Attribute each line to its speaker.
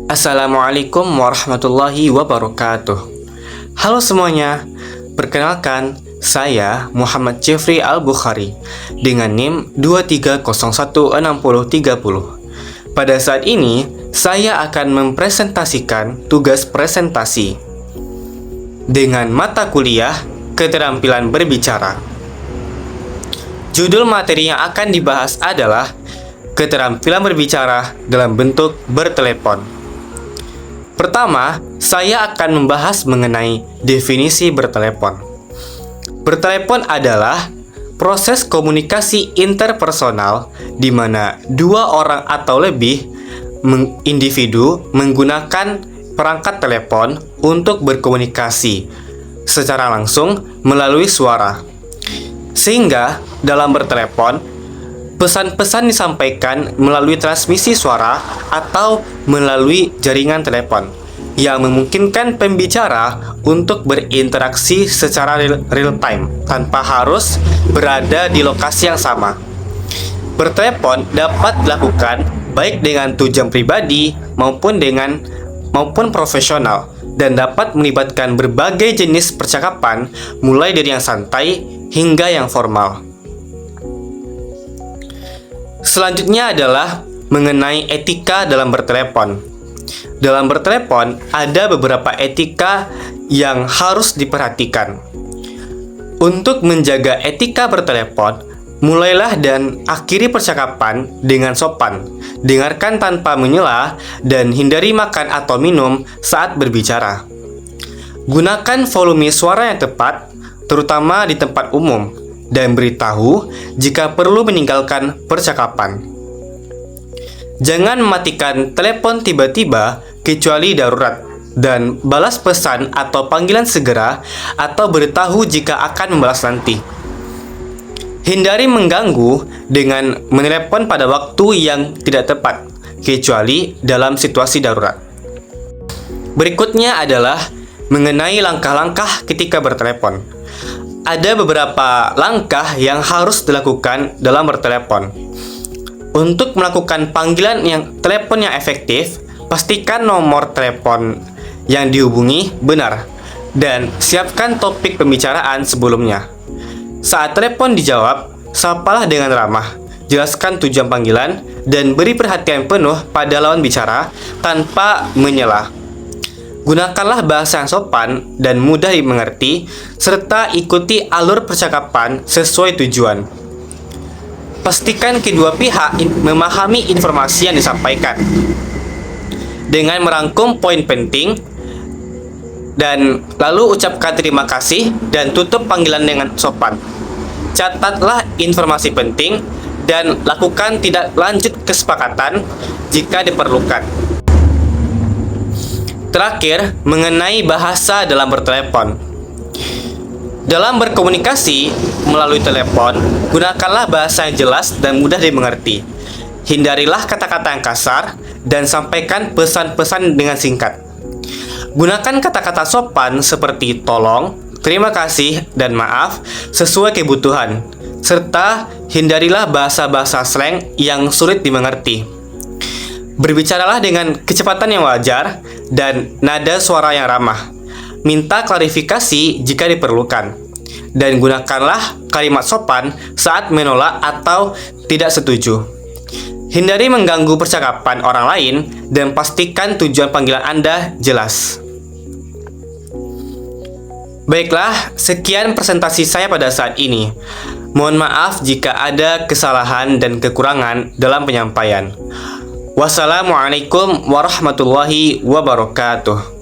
Speaker 1: Assalamualaikum warahmatullahi wabarakatuh. Halo semuanya, perkenalkan saya Muhammad Jeffrey Al-Bukhari dengan NIM 23016030. Pada saat ini, saya akan mempresentasikan tugas presentasi dengan mata kuliah Keterampilan Berbicara. Judul materi yang akan dibahas adalah Keterampilan Berbicara dalam bentuk bertelepon. Pertama, saya akan membahas mengenai definisi bertelepon. Bertelepon adalah proses komunikasi interpersonal di mana dua orang atau lebih individu menggunakan perangkat telepon untuk berkomunikasi secara langsung melalui suara. Sehingga dalam bertelepon, pesan-pesan disampaikan melalui transmisi suara atau melalui jaringan telepon yang memungkinkan pembicara untuk berinteraksi secara real time tanpa harus berada di lokasi yang sama. Bertelepon dapat dilakukan baik dengan tujuan pribadi maupun profesional dan dapat melibatkan berbagai jenis percakapan mulai dari yang santai hingga yang formal. Selanjutnya adalah mengenai etika dalam bertelepon. Dalam bertelepon, ada beberapa etika yang harus diperhatikan. Untuk menjaga etika bertelepon, mulailah dan akhiri percakapan dengan sopan, dengarkan tanpa menyela, dan hindari makan atau minum saat berbicara. Gunakan volume suara yang tepat, terutama di tempat umum, dan beritahu jika perlu meninggalkan percakapan. Jangan mematikan telepon tiba-tiba kecuali darurat dan balas pesan atau panggilan segera atau beritahu jika akan membalas nanti. Hindari mengganggu dengan menelepon pada waktu yang tidak tepat kecuali dalam situasi darurat. Berikutnya adalah mengenai langkah-langkah ketika bertelepon. Ada beberapa langkah yang harus dilakukan dalam bertelepon. Untuk melakukan panggilan telepon yang efektif, pastikan nomor telepon yang dihubungi benar dan siapkan topik pembicaraan sebelumnya. Saat telepon dijawab, sapalah dengan ramah, jelaskan tujuan panggilan, dan beri perhatian penuh pada lawan bicara tanpa menyela. Gunakanlah bahasa yang sopan dan mudah dimengerti, serta ikuti alur percakapan sesuai tujuan. Pastikan kedua pihak memahami informasi yang disampaikan. Dengan merangkum poin penting, dan lalu ucapkan terima kasih dan tutup panggilan dengan sopan. Catatlah informasi penting dan lakukan tindak lanjut kesepakatan jika diperlukan. Terakhir, mengenai bahasa dalam bertelepon. Dalam berkomunikasi melalui telepon, gunakanlah bahasa yang jelas dan mudah dimengerti. Hindarilah kata-kata yang kasar dan sampaikan pesan-pesan dengan singkat. Gunakan kata-kata sopan seperti tolong, terima kasih, dan maaf sesuai kebutuhan, serta hindarilah bahasa-bahasa slang yang sulit dimengerti. Berbicaralah dengan kecepatan yang wajar dan nada suara yang ramah. Minta klarifikasi jika diperlukan. Dan gunakanlah kalimat sopan saat menolak atau tidak setuju. Hindari mengganggu percakapan orang lain dan pastikan tujuan panggilan Anda jelas. Baiklah, sekian presentasi saya pada saat ini. Mohon maaf jika ada kesalahan dan kekurangan dalam penyampaian. Wassalamualaikum warahmatullahi wabarakatuh.